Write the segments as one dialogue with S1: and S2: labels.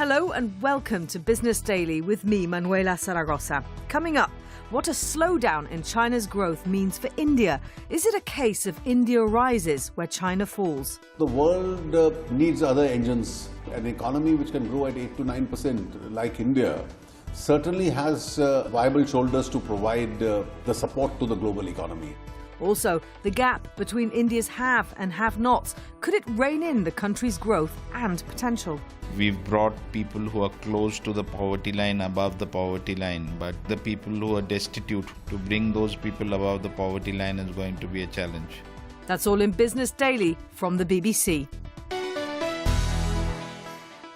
S1: Hello and welcome to Business Daily with me, Manuela Zaragoza. Coming up, what a slowdown in China's growth means for India. Is it a case of India rises where China falls?
S2: The world needs other engines. An economy which can grow at 8 to 9% like India certainly has viable shoulders to provide the support to the global economy.
S1: Also, the gap between India's have and have-nots. Could it rein in the country's growth and potential?
S3: We've brought people who are close to the poverty line above the poverty line, but the people who are destitute, to bring those people above the poverty line is going to be a challenge.
S1: That's all in Business Daily from the BBC.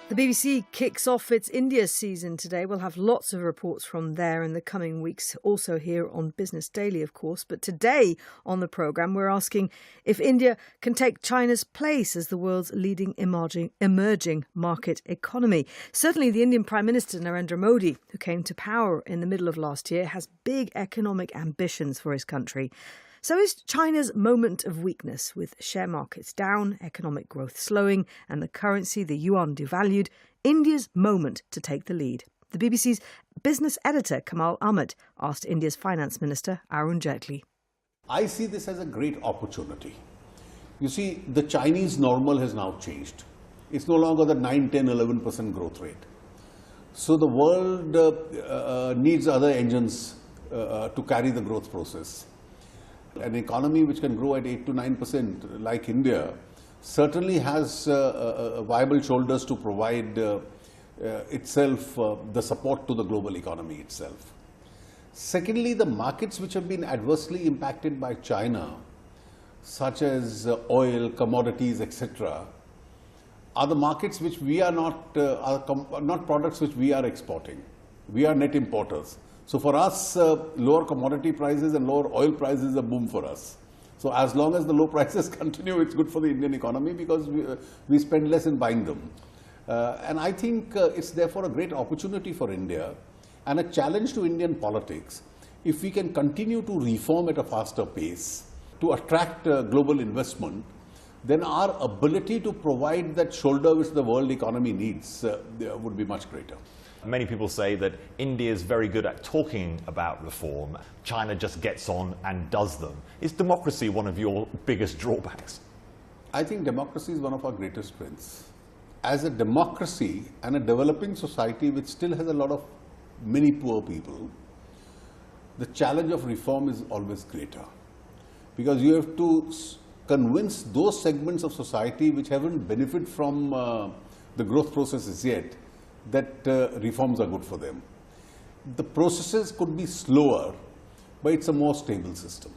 S1: The BBC kicks off its India season today. We'll have lots of reports from there in the coming weeks, also here on Business Daily, of course. But today on the programme, we're asking if India can take China's place as the world's leading emerging market economy. Certainly the Indian Prime Minister Narendra Modi, who came to power in the middle of last year, has big economic ambitions for his country. So is China's moment of weakness, with share markets down, economic growth slowing and the currency, the yuan, devalued, India's moment to take the lead? The BBC's business editor Kamal Ahmed asked India's finance minister Arun Jaitley.
S2: I see this as a great opportunity. You see, the Chinese normal has now changed. It's no longer the 9, 10, 11% growth rate. So the world needs other engines to carry the growth process. An economy which can grow at 8 to 9% like India certainly has viable shoulders to provide itself the support to the global economy itself. Secondly, the markets which have been adversely impacted by China, such as oil, commodities, etc., are the markets which we are not products which we are exporting. We are net importers. So for us, lower commodity prices and lower oil prices is a boom for us. So as long as the low prices continue, it's good for the Indian economy because we spend less in buying them. And I think it's therefore a great opportunity for India and a challenge to Indian politics if we can continue to reform at a faster pace to attract global investment. Then our ability to provide that shoulder which the world economy needs would be much greater.
S4: Many people say that India is very good at talking about reform. China just gets on and does them. Is democracy one of your biggest drawbacks?
S2: I think democracy is one of our greatest strengths. As a democracy and a developing society which still has a lot of many poor people, the challenge of reform is always greater. Because you have to convince those segments of society which haven't benefited from the growth processes yet that reforms are good for them. The processes could be slower, but it's a more stable system.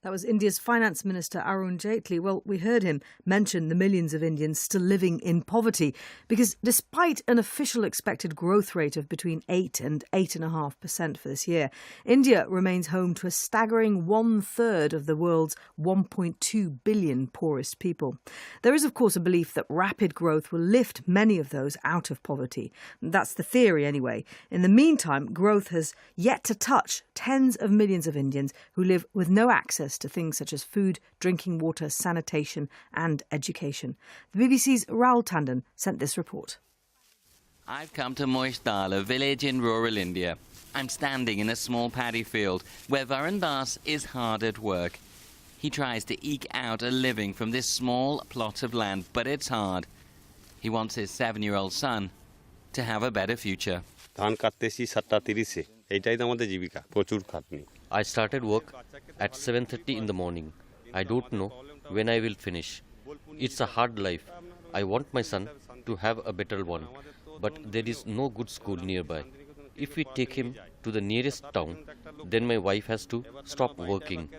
S1: That was India's finance minister Arun Jaitley. Well, we heard him mention the millions of Indians still living in poverty because despite an official expected growth rate of between 8 and 8.5% for this year, India remains home to a staggering 1/3 of the world's 1.2 billion poorest people. There is, of course, a belief that rapid growth will lift many of those out of poverty. That's the theory anyway. In the meantime, growth has yet to touch tens of millions of Indians who live with no access to things such as food, drinking water, sanitation and education. The BBC's Raul Tandon sent this report.
S5: I've come to Moishdal, a village in rural India. I'm standing in a small paddy field where Varun Das is hard at work. He tries to eke out a living from this small plot of land, but it's hard. He wants his 7-year-old son to have a better future.
S6: I started work at 7:30 in the morning. I don't know when I will finish. It's a hard life. I want my son to have a better one, but there is no good school nearby. If we take him to the nearest town, then my wife has to stop working.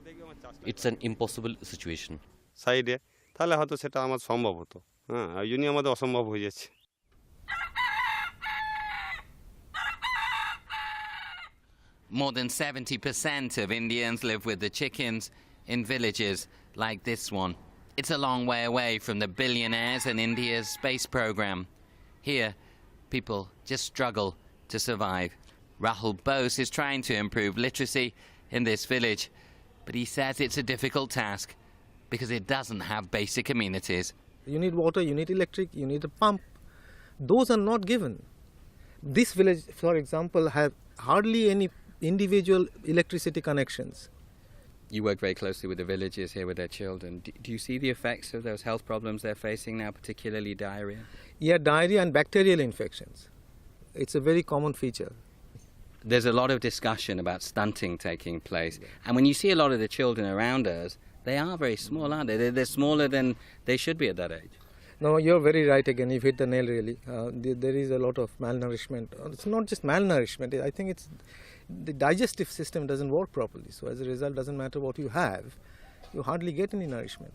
S6: It's an impossible situation.
S5: More than 70% of Indians live with the chickens in villages like this one. It's a long way away from the billionaires and India's space program. Here, people just struggle to survive. Rahul Bose is trying to improve literacy in this village, but he says it's a difficult task because it doesn't have basic amenities.
S7: You need water, you need electric, you need a pump. Those are not given. This village, for example, have hardly any individual electricity connections.
S8: You work very closely with the villagers here with their children. Do you see the effects of those health problems they're facing now, particularly diarrhea?
S7: Yeah, diarrhea and bacterial infections. It's a very common feature.
S8: There's a lot of discussion about stunting taking place. And when you see a lot of the children around us, they are very small, aren't they? They're smaller than they should be at that age.
S7: No, you're very right again. You've hit the nail really. There is a lot of malnourishment. It's not just malnourishment. I think it's the digestive system doesn't work properly. So as a result, doesn't matter what you have, you hardly get any nourishment.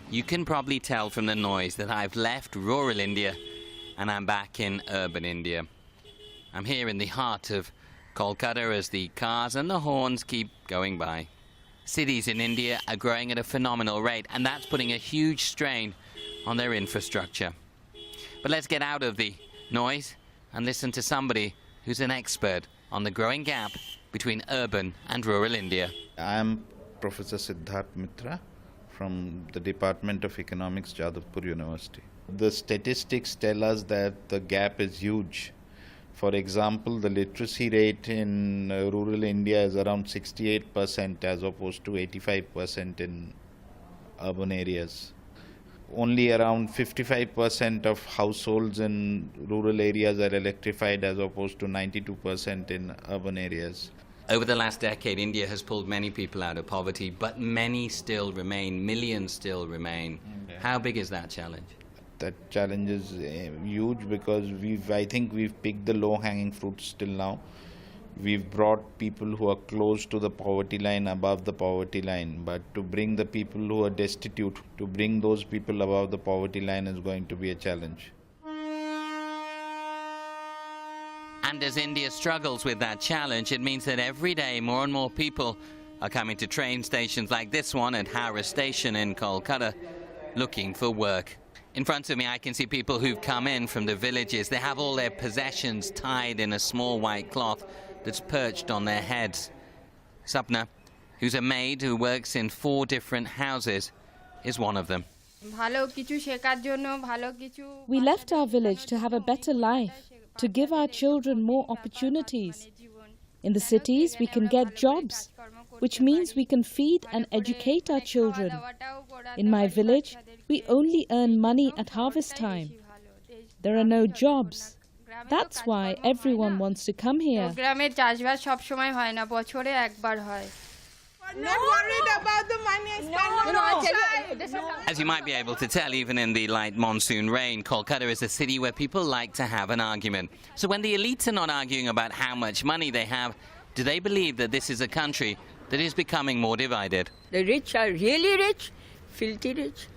S5: You can probably tell from the noise that I've left rural India and I'm back in urban India. I'm here in the heart of Kolkata as the cars and the horns keep going by. Cities in India are growing at a phenomenal rate, and that's putting a huge strain on their infrastructure. But let's get out of the noise and listen to somebody who's an expert on the growing gap between urban and rural India.
S3: I am Professor Siddharth Mitra from the Department of Economics, Jadavpur University. The statistics tell us that the gap is huge. For example, the literacy rate in rural India is around 68% as opposed to 85% in urban areas. Only around 55% of households in rural areas are electrified as opposed to 92% in urban areas.
S5: Over the last decade, India has pulled many people out of poverty, but many still remain, millions still remain. How big is that challenge?
S3: That challenge is huge because I think we've picked the low-hanging fruits till now. We've brought people who are close to the poverty line above the poverty line, but to bring the people who are destitute, to bring those people above the poverty line is going to be a challenge.
S5: And as India struggles with that challenge, it means that every day more and more people are coming to train stations like this one at Howrah Station in Kolkata looking for work. In front of me, I can see people who've come in from the villages. They have all their possessions tied in a small white cloth that's perched on their heads. Sapna, who's a maid who works in 4 different houses, is one of them.
S9: We left our village to have a better life, to give our children more opportunities. In the cities, we can get jobs, which means we can feed and educate our children. In my village, we only earn money at harvest time. There are no jobs. That's why everyone wants to come here.
S10: Not worried about the money I spend.
S5: As you might be able to tell, even in the light monsoon rain, Kolkata is a city where people like to have an argument. So when the elites are not arguing about how much money they have, do they believe that this is a country that is becoming more divided?
S11: The rich are really rich, filthy rich,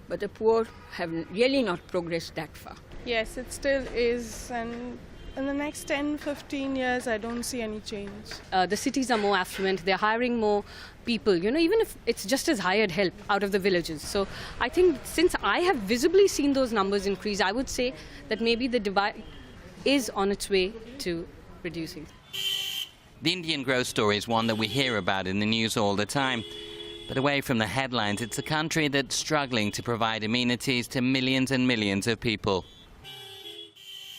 S11: but the poor have really not progressed that far.
S10: Yes, it still is, and in the next 10-15 years, I don't see any change.
S12: The cities are more affluent, they're hiring more people, even if it's just as hired help out of the villages. So I think since I have visibly seen those numbers increase, I would say that maybe the divide is on its way to reducing.
S5: The Indian growth story is one that we hear about in the news all the time. But away from the headlines, it's a country that's struggling to provide amenities to millions and millions of people.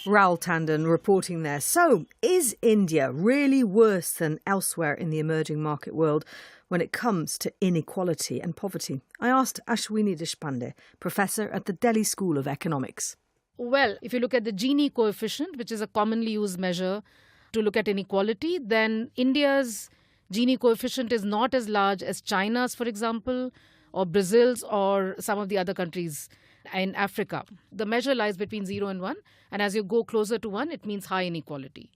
S1: Raul Tandon reporting there. So, is India really worse than elsewhere in the emerging market world when it comes to inequality and poverty? I asked Ashwini Deshpande, professor at the Delhi School of Economics.
S13: Well, if you look at the Gini coefficient, which is a commonly used measure to look at inequality, then India's Gini coefficient is not as large as China's, for example, or Brazil's, or some of the other countries in Africa. The measure lies between 0 and 1, and as you go closer to 1, it means high inequality.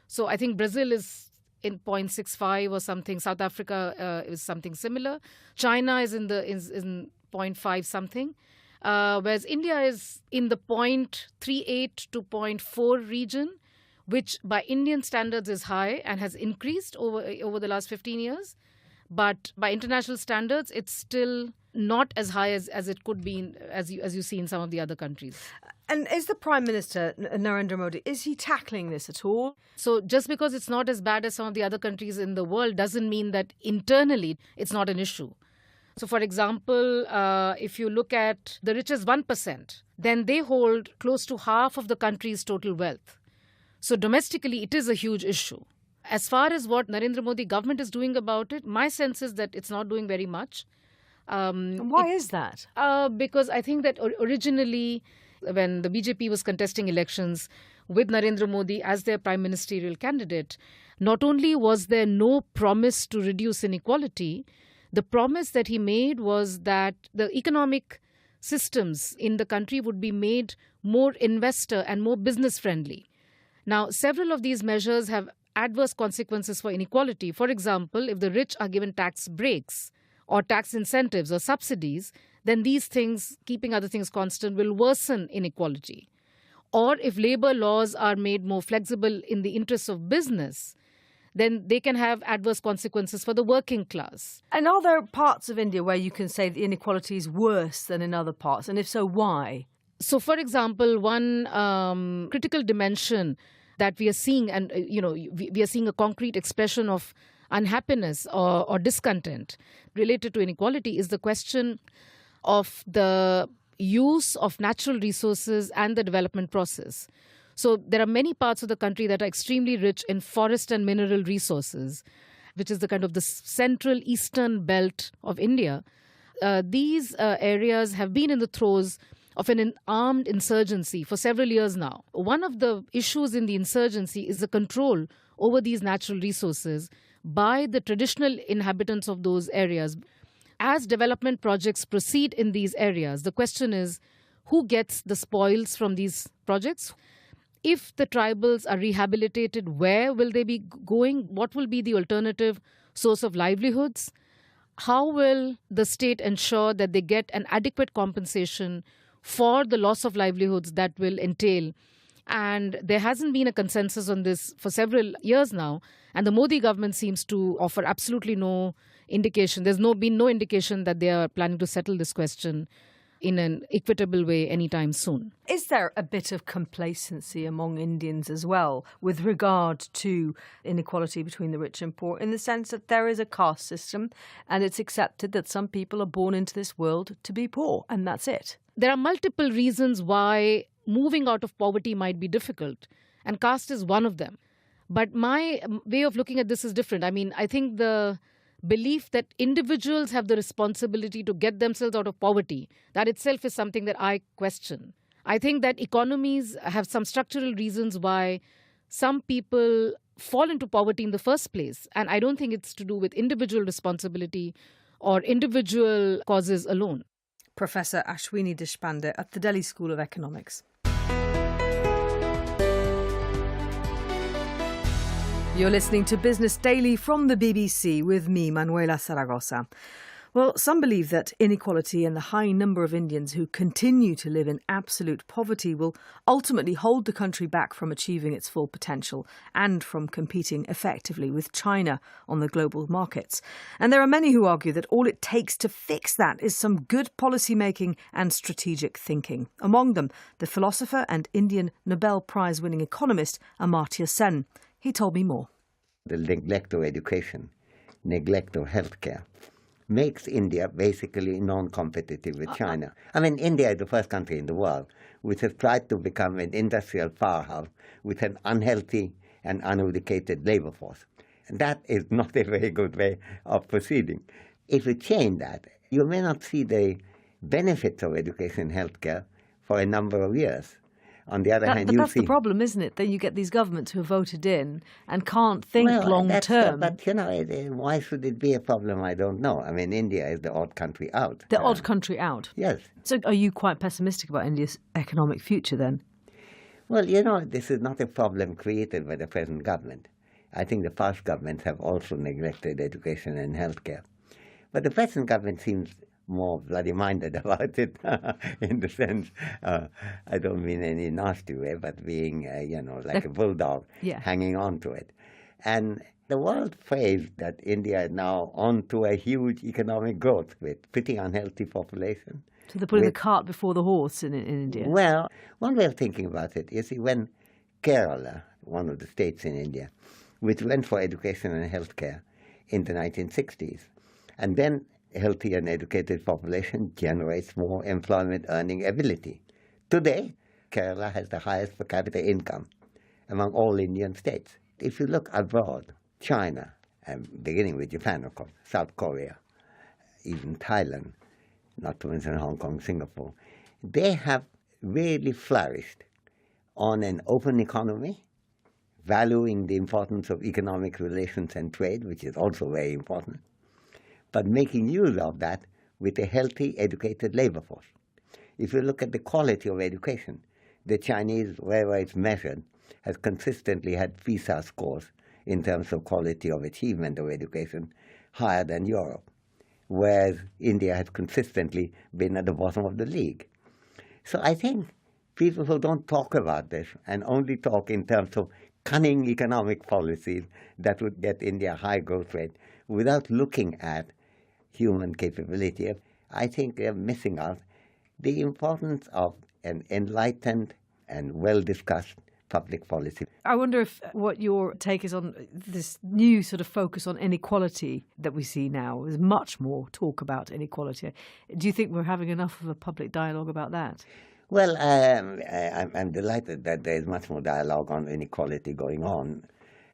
S13: So I think Brazil is in 0.65 or something. South Africa is something similar. China is in 0.5 something, whereas India is in the 0.38 to 0.4 region, which by Indian standards is high and has increased over the last 15 years. But by international standards, it's still not as high as it could be as you see in some of the other countries.
S1: And is the Prime Minister, Narendra Modi, is he tackling this at all?
S13: So just because it's not as bad as some of the other countries in the world doesn't mean that internally it's not an issue. So, for example, if you look at the richest 1%, then they hold close to half of the country's total wealth. So, domestically, it is a huge issue. As far as what Narendra Modi government is doing about it, my sense is that it's not doing very much.
S1: And why is that?
S13: Because I think that originally, when the BJP was contesting elections with Narendra Modi as their prime ministerial candidate, not only was there no promise to reduce inequality, the promise that he made was that the economic systems in the country would be made more investor and more business friendly. Now, several of these measures have adverse consequences for inequality. For example, if the rich are given tax breaks or tax incentives or subsidies, then these things, keeping other things constant, will worsen inequality. Or if labor laws are made more flexible in the interests of business, then they can have adverse consequences for the working class.
S1: And are there parts of India where you can say the inequality is worse than in other parts? And if so, why?
S13: So, for example, one critical dimension that we are seeing, and we are seeing a concrete expression of unhappiness or discontent related to inequality, is the question of the use of natural resources and the development process. So there are many parts of the country that are extremely rich in forest and mineral resources, which is the kind of the central eastern belt of India. These areas have been in the throes of an armed insurgency for several years now. One of the issues in the insurgency is the control over these natural resources by the traditional inhabitants of those areas. As development projects proceed in these areas, the question is, who gets the spoils from these projects? If the tribals are rehabilitated, where will they be going? What will be the alternative source of livelihoods? How will the state ensure that they get an adequate compensation for the loss of livelihoods that will entail? And there hasn't been a consensus on this for several years now. And the Modi government seems to offer absolutely no indication. There's been no indication that they are planning to settle this question in an equitable way anytime soon.
S1: Is there a bit of complacency among Indians as well with regard to inequality between the rich and poor, in the sense that there is a caste system and it's accepted that some people are born into this world to be poor, and that's it?
S13: There are multiple reasons why moving out of poverty might be difficult, and caste is one of them. But my way of looking at this is different. I mean, I think the belief that individuals have the responsibility to get themselves out of poverty, that itself is something that I question. I think that economies have some structural reasons why some people fall into poverty in the first place. And I don't think it's to do with individual responsibility or individual causes alone.
S1: Professor Ashwini Deshpande at the Delhi School of Economics. You're listening to Business Daily from the BBC with me, Manuela Zaragoza. Well, some believe that inequality and the high number of Indians who continue to live in absolute poverty will ultimately hold the country back from achieving its full potential and from competing effectively with China on the global markets. And there are many who argue that all it takes to fix that is some good policy making and strategic thinking. Among them, the philosopher and Indian Nobel Prize-winning economist Amartya Sen. He told me more.
S14: The neglect of education, neglect of healthcare, makes India basically non-competitive with China. I mean, India is the first country in the world which has tried to become an industrial powerhouse with an unhealthy and uneducated labor force. And that is not a very good way of proceeding. If you change that, you may not see the benefits of education and healthcare for a number of years. On the other hand,
S1: but that's the problem, isn't it? Then you get these governments who are voted in and can't think long term.
S14: But, why should it be a problem? I don't know. I mean, India is the odd country out.
S1: The odd country out?
S14: Yes.
S1: So are you quite pessimistic about India's economic future then?
S14: Well, this is not a problem created by the present government. I think the past governments have also neglected education and healthcare. But the present government seems more bloody-minded about it, in the sense, I don't mean any nasty way, but being, like a bulldog, hanging on to it. And the world phrase that India is now on to a huge economic growth with pretty unhealthy population.
S1: So they're putting the cart before the horse in India?
S14: Well, one way of thinking about it is when Kerala, one of the states in India, which went for education and healthcare in the 1960s, and then healthy and educated population generates more employment earning ability. Today, Kerala has the highest per capita income among all Indian states. If you look abroad, China, and beginning with Japan, of course, South Korea, even Thailand, not to mention Hong Kong, Singapore, they have really flourished on an open economy, valuing the importance of economic relations and trade, which is also very important, but making use of that with a healthy, educated labor force. If you look at the quality of education, the Chinese, wherever it's measured, has consistently had PISA scores in terms of quality of achievement of education higher than Europe, whereas India has consistently been at the bottom of the league. So I think people who don't talk about this and only talk in terms of cunning economic policies that would get India a high growth rate without looking at human capability, I think they're missing out the importance of an enlightened and well-discussed public policy.
S1: I wonder if what your take is on this new sort of focus on inequality that we see now. There's much more talk about inequality. Do you think we're having enough of a public dialogue about that?
S14: Well, I'm delighted that there is much more dialogue on inequality going on.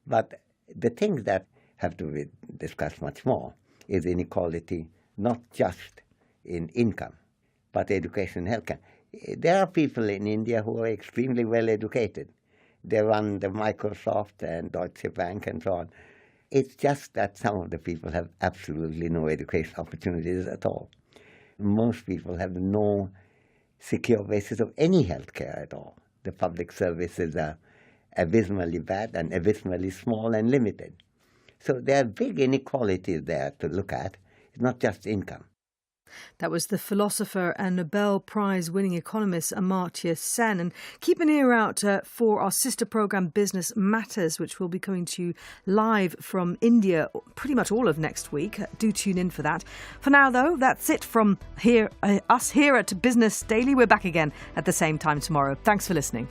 S14: But the things that have to be discussed much more is inequality, not just in income, but education and healthcare. There are people in India who are extremely well educated. They run the Microsoft and Deutsche Bank and so on. It's just that some of the people have absolutely no education opportunities at all. Most people have no secure basis of any health care at all. The public services are abysmally bad and abysmally small and limited. So there are big inequalities there to look at. It's not just income.
S1: That was the philosopher and Nobel Prize-winning economist Amartya Sen. And keep an ear out for our sister programme Business Matters, which will be coming to you live from India pretty much all of next week. Do tune in for that. For now, though, that's it from us here at Business Daily. We're back again at the same time tomorrow. Thanks for listening.